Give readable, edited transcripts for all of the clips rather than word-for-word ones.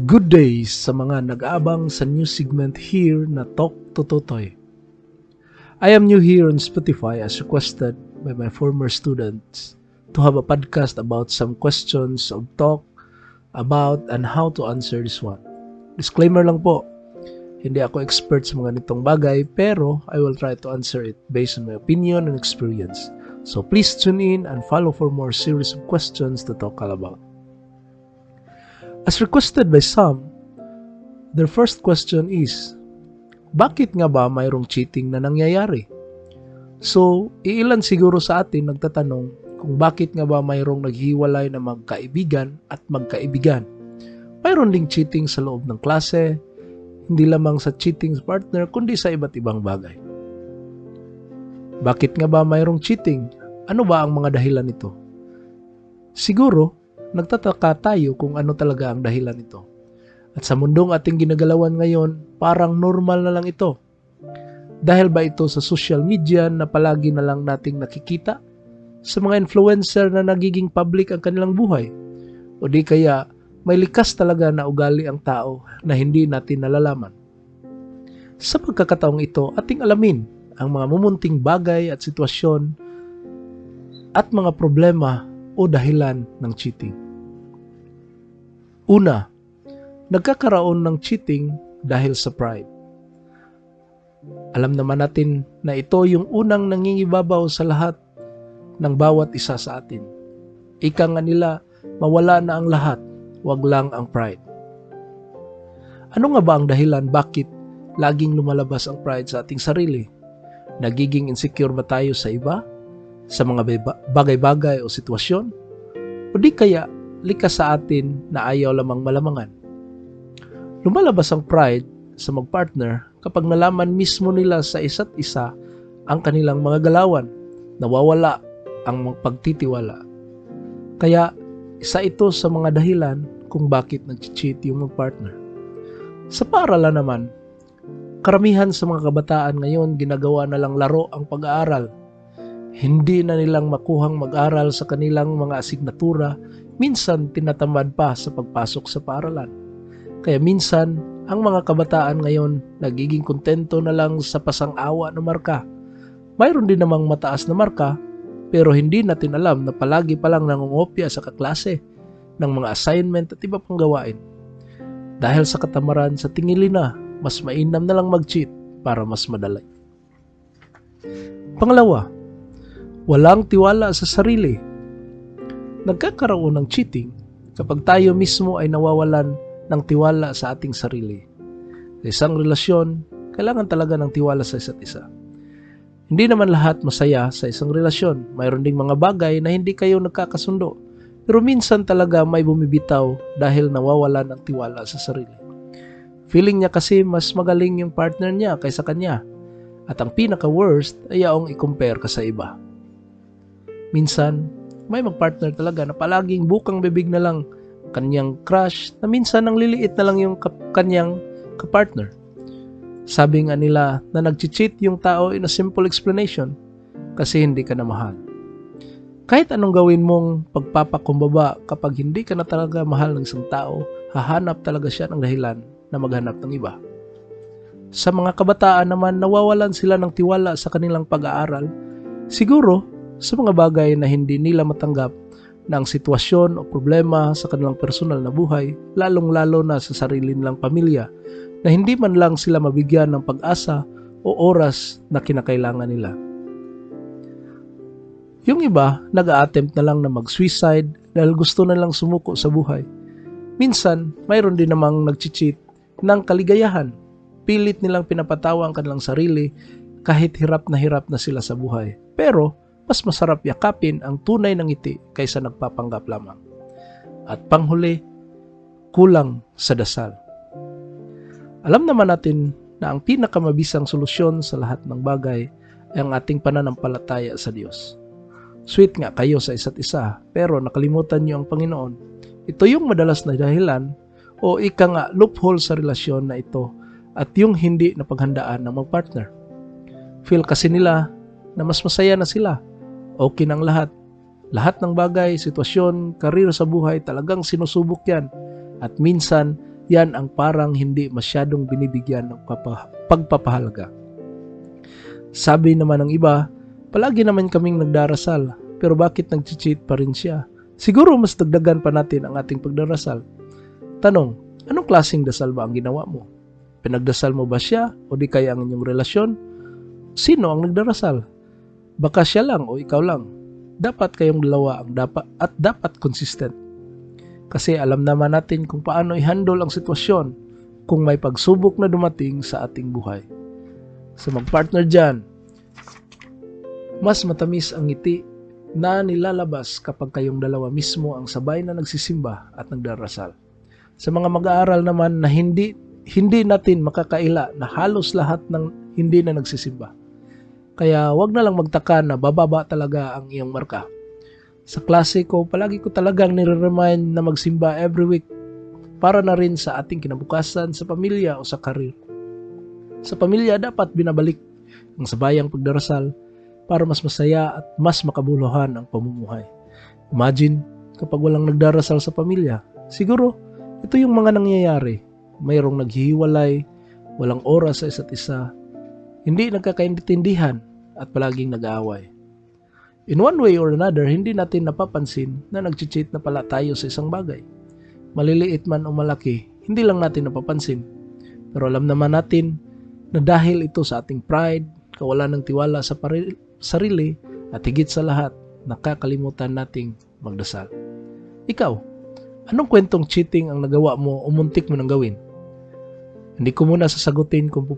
Good day sa mga nag-aabang sa new segment here na Talk to Totoy. I am new here on Spotify as requested by my former students to have a podcast about some questions of talk about and how to answer this one. Disclaimer lang po, hindi ako expert sa mga nitong bagay pero I will try to answer it based on my opinion and experience. So please tune in and follow for more series of questions to talk all about. As requested by some, their first question is, bakit nga ba mayroong cheating na nangyayari? So, iilan siguro sa atin nagtatanong kung bakit nga ba mayroong naghiwalay na magkaibigan at magkaibigan. Mayroon ding cheating sa loob ng klase, hindi lamang sa cheating sa partner kundi sa iba't ibang bagay. Bakit nga ba mayroong cheating? Ano ba ang mga dahilan nito? Siguro, nagtataka tayo kung ano talaga ang dahilan nito. At sa mundong ating ginagalawan ngayon, parang normal na lang ito. Dahil ba ito sa social media na palagi na lang nating nakikita? Sa mga influencer na nagiging public ang kanilang buhay? O di kaya may likas talaga na ugali ang tao na hindi natin nalalaman? Sa pagkakataong ito, ating alamin ang mga mumunting bagay at sitwasyon at mga problema o dahilan ng cheating. Una, nagkakaroon ng cheating dahil sa pride. Alam naman natin na ito yung unang nangingibabaw sa lahat ng bawat isa sa atin. Ika nga nila, mawala na ang lahat, wag lang ang pride. Ano nga ba ang dahilan bakit laging lumalabas ang pride sa ating sarili? Nagiging insecure ba tayo sa iba? Sa mga bagay-bagay o sitwasyon? O di kaya likas sa atin na ayaw lamang malamangan? Lumalabas ang pride sa magpartner kapag nalaman mismo nila sa isa't isa ang kanilang mga galawan. Nawawala ang pagtitiwala. Kaya isa ito sa mga dahilan kung bakit nag-cheat yung magpartner. Sa paaralan naman, karamihan sa mga kabataan ngayon ginagawa na lang laro ang pag-aaral. Hindi na nilang makuhang mag-aral sa kanilang mga asignatura, minsan tinatamad pa sa pagpasok sa paaralan. Kaya minsan, ang mga kabataan ngayon nagiging kontento na lang sa pasang-awa na marka. Mayroon din namang mataas na marka, pero hindi natin alam na palagi palang nangungopya sa kaklase ng mga assignment at iba pang gawain. Dahil sa katamaran sa tingili na, mas mainam na lang mag-cheat para mas madali. Pangalawa, walang tiwala sa sarili. Nagkakaroon ng cheating kapag tayo mismo ay nawawalan ng tiwala sa ating sarili. Sa isang relasyon, kailangan talaga ng tiwala sa isa't isa. Hindi naman lahat masaya sa isang relasyon. Mayroon ding mga bagay na hindi kayo nagkakasundo. Pero minsan talaga may bumibitaw dahil nawawalan ng tiwala sa sarili. Feeling niya kasi mas magaling yung partner niya kaysa kanya. At ang pinaka-worst ay yaong i-compare ka sa iba. Minsan, may magpartner talaga na palaging bukang bibig na lang kanyang crush na minsan ang liliit na lang yung kanyang kapartner. Sabi nga nila na nag-cheat yung tao in a simple explanation kasi hindi ka na mahal. Kahit anong gawin mong pagpapakumbaba kapag hindi ka na talaga mahal ng isang tao, hahanap talaga siya ng dahilan na maghanap ng iba. Sa mga kabataan naman, nawawalan sila ng tiwala sa kanilang pag-aaral. Siguro, sa mga bagay na hindi nila matanggap na ang sitwasyon o problema sa kanilang personal na buhay, lalong-lalo na sa sarili nilang pamilya, na hindi man lang sila mabigyan ng pag-asa o oras na kinakailangan nila. Yung iba, nag-a-attempt na lang na mag-suicide dahil gusto na lang sumuko sa buhay. Minsan, mayroon din namang nag-cheat ng kaligayahan. Pilit nilang pinapatawa ang kanilang sarili kahit hirap na sila sa buhay. Pero, mas masarap yakapin ang tunay ng ngiti kaysa nagpapanggap lamang. At panghuli, kulang sa dasal. Alam naman natin na ang pinakamabisang solusyon sa lahat ng bagay ay ang ating pananampalataya sa Diyos. Sweet nga kayo sa isa't isa, pero nakalimutan niyo ang Panginoon. Ito yung madalas na dahilan o ika nga loophole sa relasyon na ito at yung hindi na paghandaan ng magpartner. Feel kasi nila na mas masaya na sila. Okay ng lahat. Lahat ng bagay, sitwasyon, karir sa buhay, talagang sinusubok yan. At minsan, yan ang parang hindi masyadong binibigyan ng pagpapahalaga. Sabi naman ng iba, palagi naman kaming nagdarasal, pero bakit nag-cheat pa rin siya? Siguro mas dagdagan pa natin ang ating pagdarasal. Tanong, anong klaseng dasal ba ang ginawa mo? Pinagdasal mo ba siya o di kaya ang inyong relasyon? Sino ang nagdarasal? Baka siya lang o ikaw lang. Dapat kayong dalawa ang dapat consistent. Kasi alam naman natin kung paano i-handle ang sitwasyon kung may pagsubok na dumating sa ating buhay. Sa mag-partner dyan, mas matamis ang ngiti na nilalabas kapag kayong dalawa mismo ang sabay na nagsisimba at nagdarasal. Sa mga mag-aaral naman na hindi natin makakaila na halos lahat ng hindi na nagsisimba. Kaya wag na lang magtaka na bababa talaga ang iyong marka. Sa klase ko, palagi ko talagang nire-remind na magsimba every week para na rin sa ating kinabukasan sa pamilya o sa karir. Sa pamilya, dapat binabalik ang sabayang pagdarasal para mas masaya at mas makabuluhan ang pamumuhay. Imagine, kapag walang nagdarasal sa pamilya, siguro ito yung mga nangyayari. Mayroong naghihiwalay, walang oras sa isa't isa, hindi nagkakaintindihan at palaging nag-aaway. In one way or another, hindi natin napapansin na nag-cheat na pala tayo sa isang bagay. Maliliit man o malaki, hindi lang natin napapansin. Pero alam naman natin na dahil ito sa ating pride, kawalan ng tiwala sa sarili, at higit sa lahat, nakakalimutan nating magdasal. Ikaw, anong kwentong cheating ang nagawa mo o muntik mo nang gawin? Hindi ko muna sasagutin kung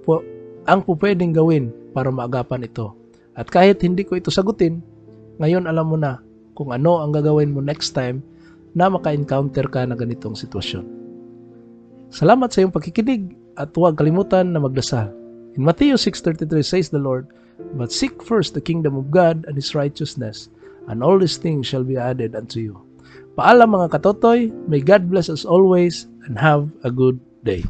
ang pupwedeng gawin para maagapan ito. At kahit hindi ko ito sagutin, ngayon alam mo na kung ano ang gagawin mo next time na maka-encounter ka na ganitong sitwasyon. Salamat sa iyong pakikinig at huwag kalimutan na magdasal. In Matthew 6:33 says the Lord, "But seek first the kingdom of God and His righteousness, and all these things shall be added unto you." Paalam mga katotoy, may God bless us always and have a good day.